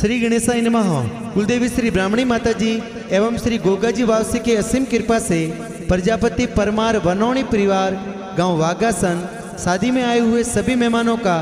श्री गणेशाय नमः। कुलदेवी श्री ब्राह्मणी माता जी एवं श्री गोगाजी वावसी की असीम कृपा से प्रजापति परमार वनौणी परिवार गांव वागासन शादी में आए हुए सभी मेहमानों का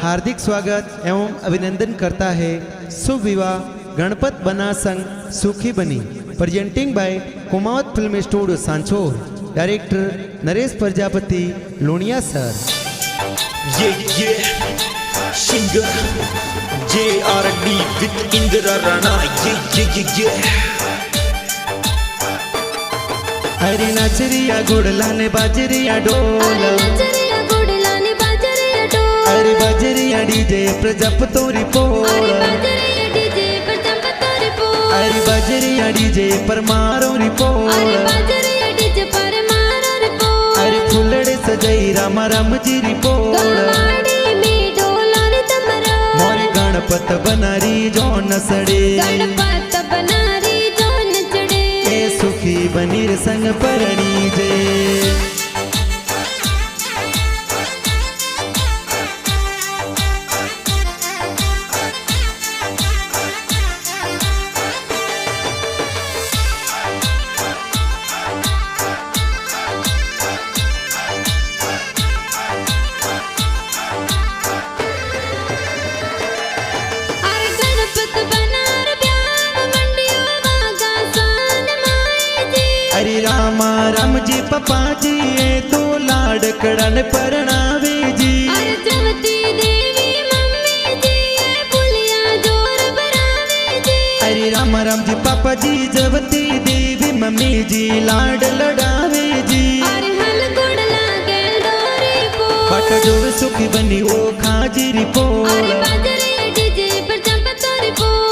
हार्दिक स्वागत एवं अभिनंदन करता है। शुभ विवाह गणपत बना संग सुखी बनी। Presenting by Kumawat film studio Sanchore. Director Naresh Prajapati Lonia sir. Singer JRD with Indra Rana. हरी नाचरिया गुड़ला ने बाजरिया डोल, हरी बाजरिया डीजे प्रजापतोरी पोल, हरी बाजरिया डीजे परमारोरी पोल, हरी फुलड़े सजाई रामा राम जी री पोल। मोरी गणपत बनारी जो नसड़े, ए सुखी बनीर संग परणी जे। हरि रामा राम जी पपा जी ए तो लाडकड़न परणावे जी। हरि रामा राम जी पापा जी जवती देवी मम्मी जी लाड लड़ावे जी। बाटा जो सुखी बनी ओ खाजी रिपोल,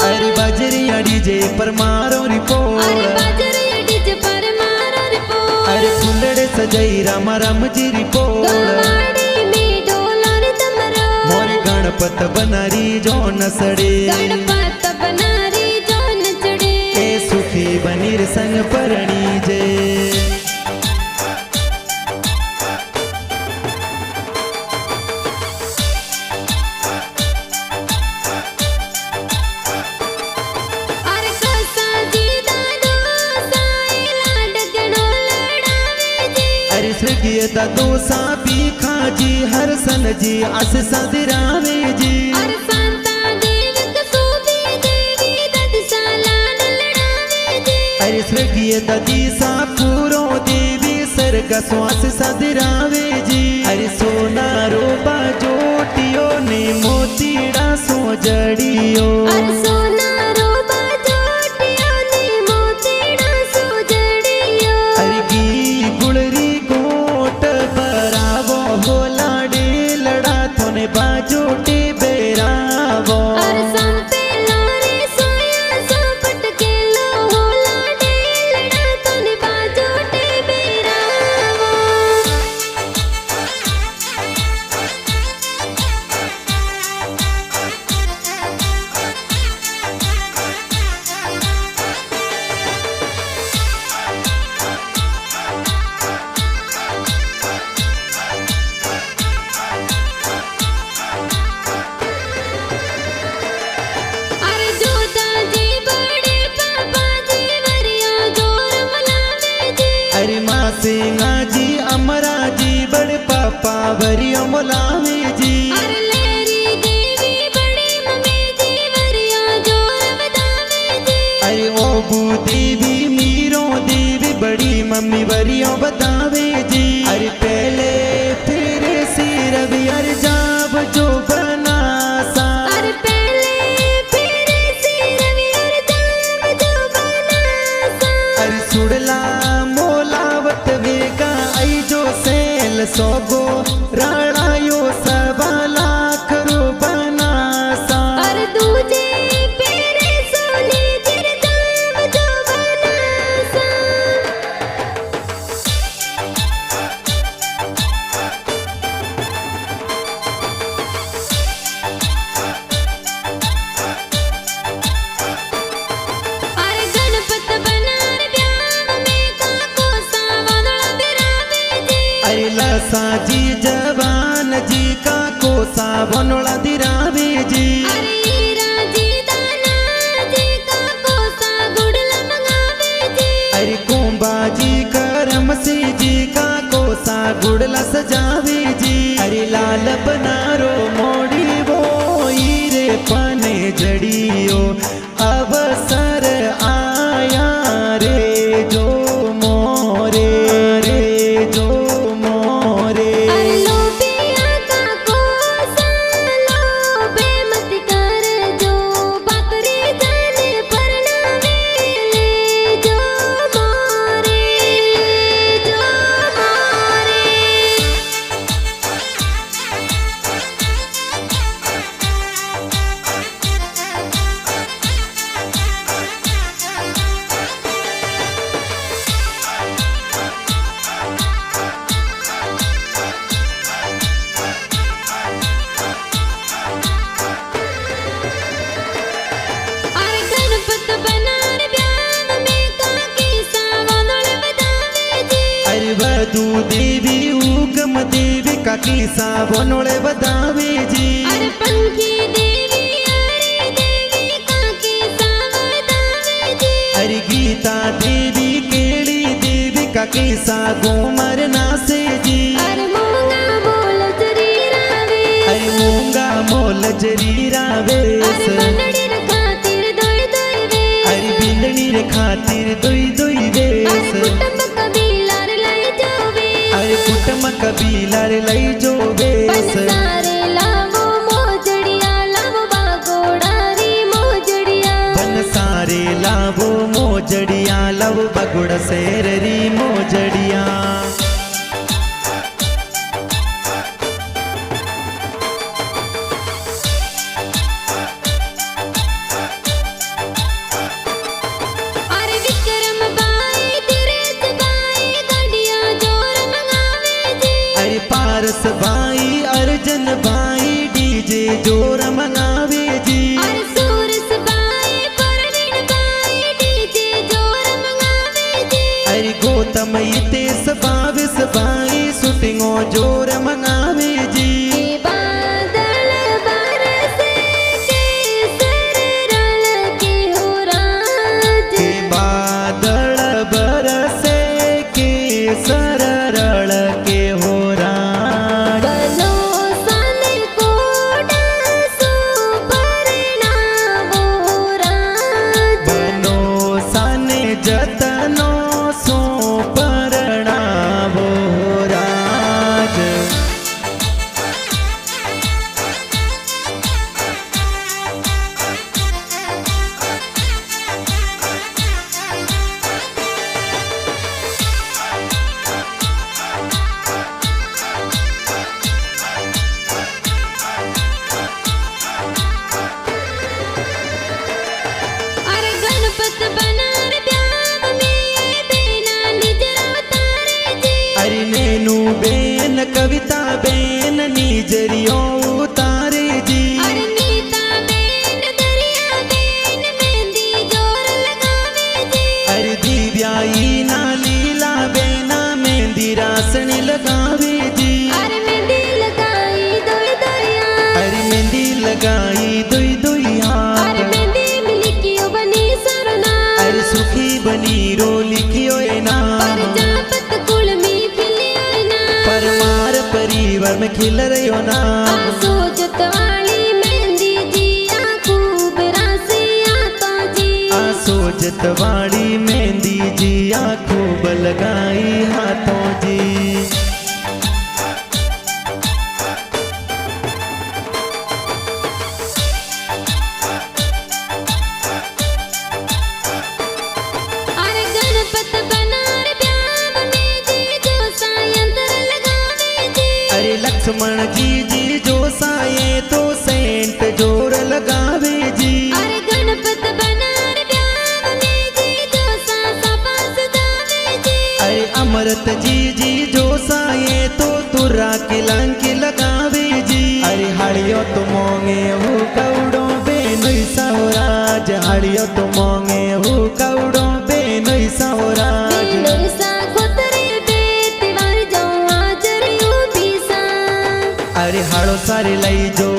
हरि बाजरिया डीजे परमारो रिपोल, अरे फुलड़े सजाई रामा राम जी रिपोल। मोरी गणपत बनारी जो नसड़े, ए सुखी बनीर संग परणी जे। स्वर्गीयता दोसा पीखा जी हर सन जी आस सदिरावे जी। अरे स्वर्गीयता दिशा पूरो देवी सर्ग श्वास सदिरावे जी। अरे सोना रोबा जोटियो ने मोतीड़ा सो जड़ियो, बाजोटे बेरावो। सिंगा जी अमरा जी बड़े पापा वरियो मोलावे जी। अरे ओ बू देवी मीरो देवी बड़ी मम्मी वरियो बतावे जी। अरे पहले फिर सिर भी अर जाब जो बना सा, अरे सुड़ला सोगो राणायो सबा लाख रो बनासा। अरे दूजे पेरे सोने जिर दाम जो बनासा। अरे गणपत बनार ब्याह में काको सावनला बिरावे जी। अरे लसा जी जवान जी का कोसा बनोला दिरावे जी। अरे राजी दाना लाल बनारो मोड़ी वो रे पने जड़ियो अवसर आया रे जो मोरे रे जो मोरे लोबिया का कोसलो बेमत कर जो बकरी जाने पर ना मिले जो मोरे जो मोरे अरे गणपत बनार ब्याह में काकी सावनल बदावे जी अरे वधु देवी उगम देवी का किसा बनोड़े बदावे जी अरे पंखी देवी अरे देवी काकी सावदावे जी अरे गीता देवी केड़ी देवी का किसा गोमर नासे जी अरे मूंगा बोल जरी रावे अरे मूंगा मोल जरीरा वेस अरे बनड़ी रे खातिर दोई दोई वे अरे बिंदनी रे खातिर दोई दोई अरे वेस कुटुंब कबीला रे लई जोवे अरे कुटुंब कबीला रे लई जो वेस सारे लावो मोजड़िया लावो बागोड़ा री मोजड़िया बन सारे लावो मोजड़िया लव बगुड़ शेर री मोजड़िया अरे विक्रम बाई तिरेज बाई गडिया जोर मंगावे जी अरे पारस भाई अर्जन भाई डीजे जोर मंगावे जी अरे सूरस बाई परवीन बाई डीजे जोर मंगावे जी अरे गौतम हितेश बाविस भाई शूटिंगो जोर मंगावे जी ये बादल बरसे केसर रल के हो राज के बादल बरसे के सररल के हो राज बनो सन कोडा सुपर्णा वो राज बनो सने जतनो सो परणावो राज अरे गणपत बनार ब्याह में ये बेना निजरा उतारे जी अरे नैनू बेन कविता बेन नीजरियो उतारे जी अरे नीता बेन दरिया बेन मेहंदी जोर लगावे जी अरे दिव्याई ना लीला बेना मेहंदी रासनी लगावे जी अरे मेहंदी लगाई दोई दोया अरे मेहंदी लगाई दुई दुई हाथ अरे मेहंदी मिली क्यों बनी सरना अरे सुखी बनी रो लिखियो ए नाम प्रजापत कुल में खिलियो ना परमार परिवार में खिल रही नाम सोचत वाली मेहंदी जी खूब रासिया तो जी सोजत वाली मेहंदी जी खूब लगाई हाथों जी अरे गणपत बनार ब्याह में जी जो सायंत्र लगावे जी अरे लक्ष्मण जी जो साये तो सेंट जोर लगावे जी अरे गणपत बनार ब्याह में जी जो सपा सजावे जी अरे अमृत जी जो साये तो तुरा किलंकी लगावे जी अरे हड़ियो तो मोंगे हो कौड़ो बेनुई सवराज हड़ियो तो मोंगे हो कौड़ो बेनुई सवराज बेनुई सा खोतरे बेतिवार जो हाजर यूपी सा अरे हाड़ो सारे लई जो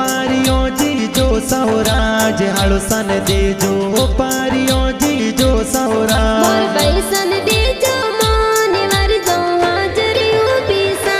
पारियो जी जो सवराज हाड़ो सन दे जो पारियो जी जो मोर सवराज बैसन दे जो मोने वार जो हाजर यूपी सा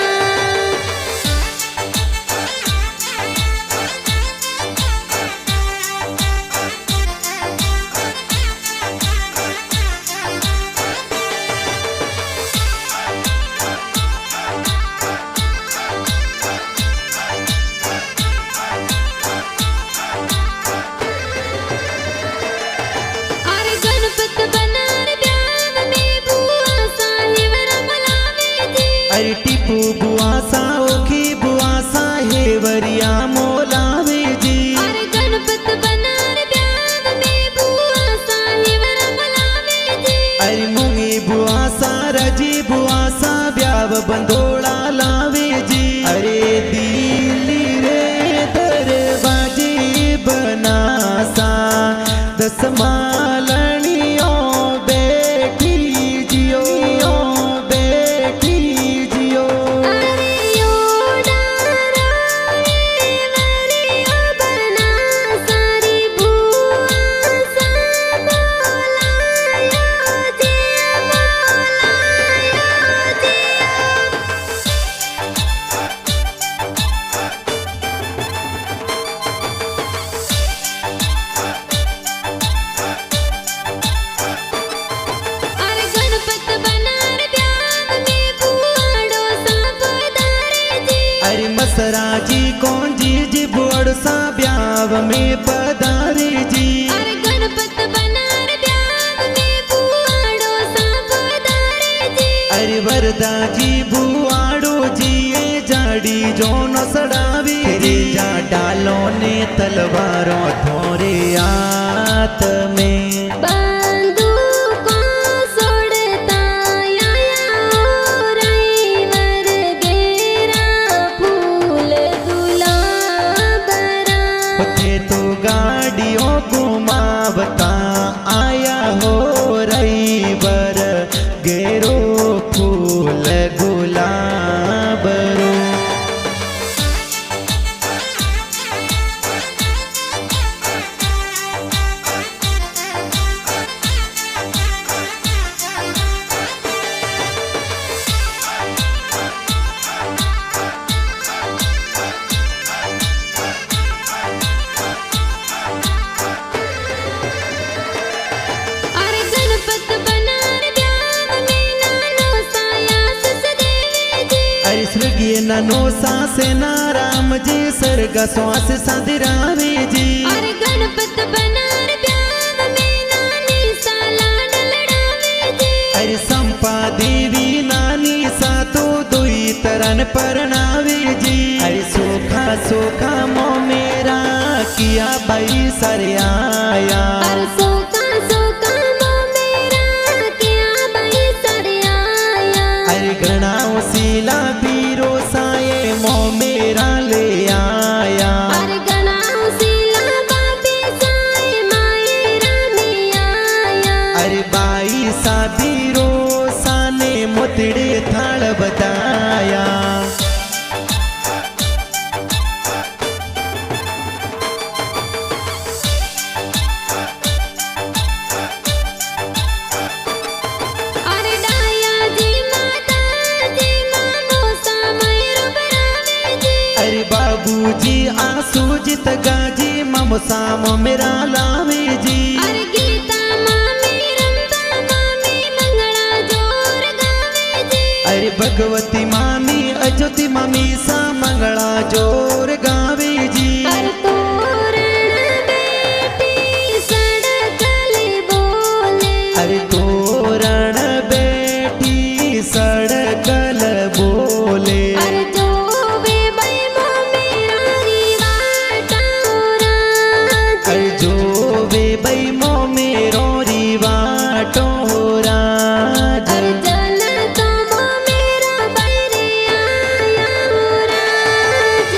वरिया मोलावे जी। अरे गणपत बनार ब्याह में बुआ साहेब रमलावे जी। अरे मुंगी बुआ सा रजी बुआ सा ब्याव बंदोड़ा लावे जी। अरे दिल्ली रे दरवाजे बनासा दस मालनियों बैठी जियो बैठी जियो। अरे यो डाराए वरिया बना सारी बुआ सा मोलायो जी मोलायो जी। अरे गणपत बनार ब्याह में बुआड़ो सा पधारे जी। अरे मसरा जी कौन जी बोड़ सा ब्याव में पधारे जी। अरे गणपत बनार ब्याह में बुआड़ो सा पधारे जी। अरे वरदा जी बुआड़ो जी ये जाड़ी जो न सड़ावी रे जा डालो ने तलवारों थोरे आत में। बंदूकों सोड़ता आया ड्राइवर गेरा फूल गुलाबरा। थे तो गाड़ियों घुमावता आया हो रईवर गेरो फूल गुलाबरो। अरे गणपत बनार ब्याह में नानो साया ससदेवे जी। अरे स्वर्गीय ननो सासे नाराम जी सर्ग श्वास संदिरावे जी। अरे गणपत बनार ब्याह में नानी सा लाड लड़ावे जी। अरे संपा देवी नानी सा तो दुई तरन परनावे जी। अरे सोखा सोखा मो मेरा किया भाई सर आया। अरे सोका सोका मो मेरा क्या भाई सर आया। अरे घनाओ सीला पीरो साए मो मेरा ले आया। अरे गणाओ सीला बाबी साए मायरा में आया। अरे बाई सा बीरो साने मोतड़े थाल बताया। अरे डाया जी माता जी मानो सा मयूर बनावे जी। अरे बाबूजी आंसू जित गाजी मम साम मेरा लावे जी। अरे गीता मामी रंबा मामी मंगला जोर गावे जी। अरे भगवती मामी अज्योति मामी सा मंगला जोर गावे जी। अरे तोरण बेटी सड़कले बोले। अरे तोरण बेटी सड़कल बोले। अरे जो वे भाई मो मेरा रिवाटा राज। अरे जो वे बई मो मेरो रिवाटो राज। अरे जल तो मो मेरा बैरे आया राज।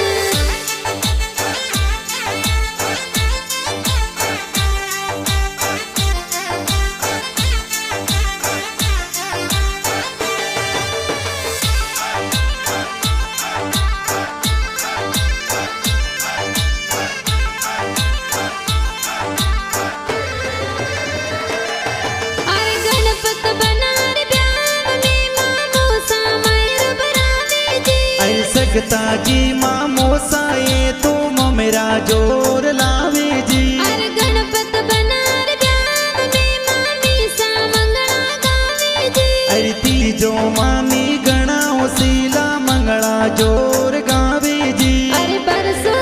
अरे गणपत बनार ब्याह में मामो सा मयूर बनावे जी। अरे सगता जी मामो साए तो मेरा जोर लावे जी। अरे गणपत बनार ब्याह में मामी सा मंगला गावे जी। अरे तीजो मामी गणाओ सीला मंगला जोर गावे जी। अरे बरसो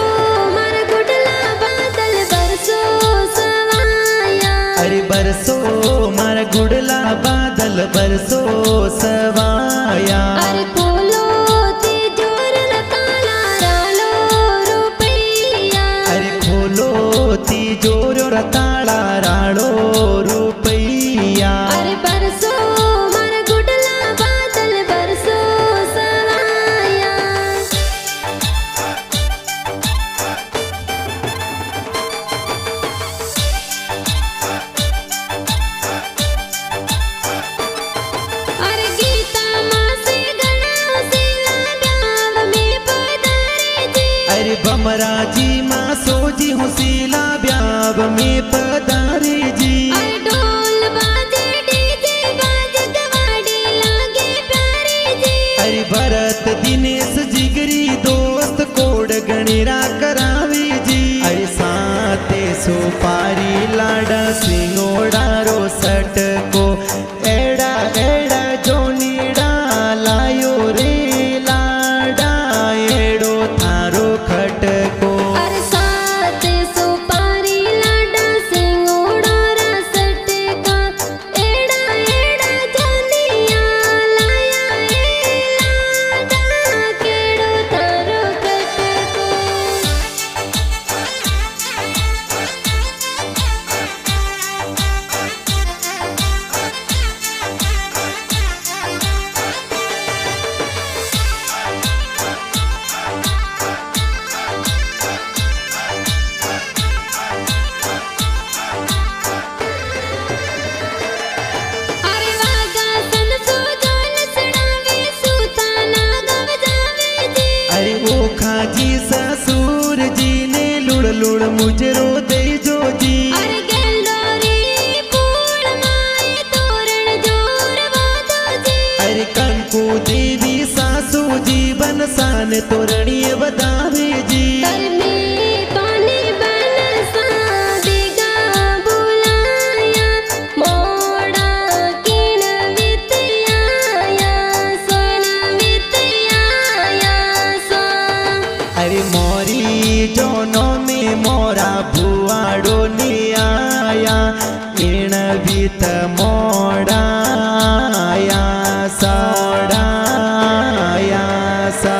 मर गुडला बादल बरसो सवाया। अरे बरसो मार गुड़ला बादल बरसो सवाया। अरे खोलो ते जोर न ताला रालो रताड़ा राड़ो रुपैया। अरे बरसो मारा गुडला बादल बरसो सवाया। अरे गीता माँ से गणाओ सिला ब्याव में पधारे जी। अरे बमरा जी माँ सोजी हुसीला ब्याव में पधारे जी। अरे ढोल बाजे डीजे बाजे गवाड़ी लागे प्यारे जी। अरे भरत दिनेश जिगरी दोस्त कोड गणेरा करावे जी। अरे साते सुपारी लाडा सिंगोड़ारो सटको एड़ा एड़ा जोनीड़ा लायो रे लाडा एड़ो थारो खटको। अरे सात सुपारी लाडा सिंगोड़ा रसट का एड़ा एड़ा जोनिया लाया ए लाडा केड़ो थारो कटको। अरे वागा सन सो जोन सड़ावे सूताना गव जावे जी। अरे वो खाजी ससुर जी ने लुड़ लुड़ मुजरो दे जो जी। अरे गेंडोरी फूल माए तोरण जोर वादो जी। अरे कंकु देवी सासू जी बनसान तोरणी बदावे जी। करमी पानी बन सादिगा बुलाया मोड़ा किण वितयाया सोन वितयाया सो। अरे मोरी जोनो में मोरा भुआड़ो ने आया इण बीत मोड़ा आया साड़ा आया सा।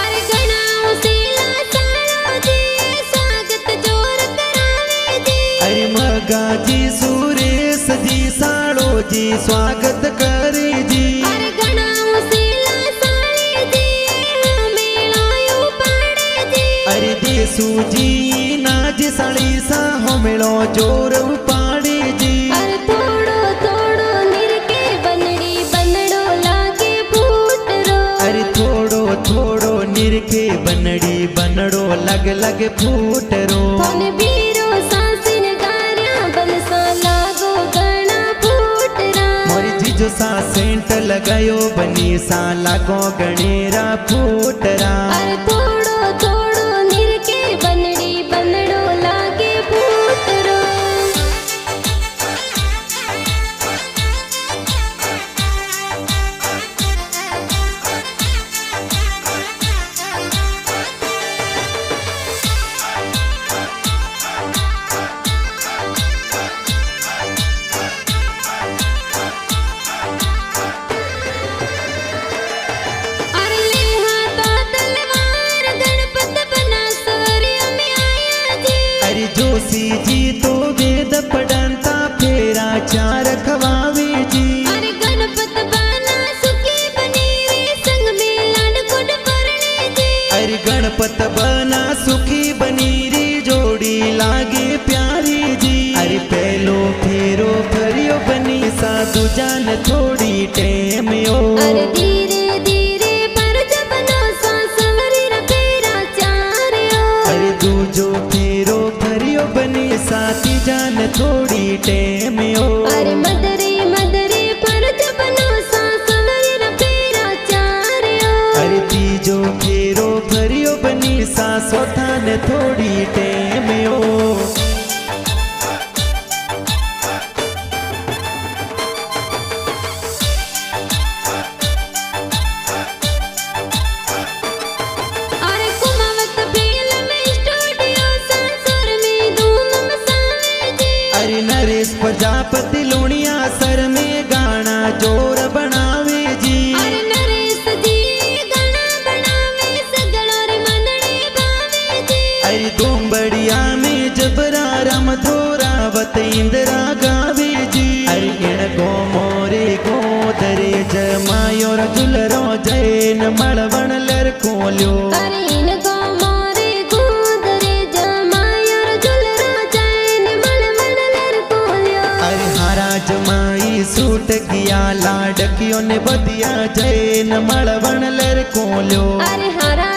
अरे गणाओ सिला साड़ो जी स्वागत जोर करावे जी। अरे मगा जी सुरेश जी साड़ो जी स्वागत करे जी। अरे गणाओ सिला साड़ी जी मेलायो पाड़े जी। अरे देसू जी नाज साड़ी सा हो मिलो जोर पाड़े जी। अरे थोड़ो थोड़ो निरके बनड़ी बनड़ो लागे फूटरो। अरे थोड़ो थोड़ो निरखे बनड़ी बनड़ो लग लग फूटरो। थोन बीरो सासिन गार्या बनसा लागो गणा फूटरा। मोरी जीजो सा सेंट लगायो बनी सा लागो गणेरा फूटरा। अरे थोड़ो थोड़ो निरके बनड़ी बनड़ो लागे फूटरो। अरे लेहा तो तलवार गणपत बना सूर्य में आया जी। अरे जोशी जी तो वेद पढ़ंता फेरा चार खवावे जी। अरे गणपत बना सुखी बनी रे संग में लाड गुड परणे जी। अरे गणपत बना सुखी बनी री जोड़ी लागे प्यारी जी। अरे पहलो फेरो फरियो बनी सा दूजान थोड़ी टेम यो। अरे धीरे धीरे पर जब नो सा सवरी र फेरा चार्यो। अरे दूजो फेरो फरियो बनी सा तीजान थोड़ी टेम यो। अरे मदरे मदरे पर जब नो सा सवरी र फेरा चार्यो। अरे तीजो फेरो फरियो बनी सा सोथान थोड़ी टेम यो। अरे कुमावत फिल्म स्टूडियो संसार में धूम मचावे जी। अरे नरेश प्रजापति लुणिया सर में पत इंदिरा गावी जी। अरे इण गो मोरे गोदरे जमायो जुलरो जैन मळवण लरकोल्यो। अरे इन गो मोरे गोदरे जमायो जुलरो जैन मळवण लरकोल्यो। अरे हारा जमाई सूट किया लाडकियों ने बदिया जैन मळवण लरकोल्यो। अरे हारा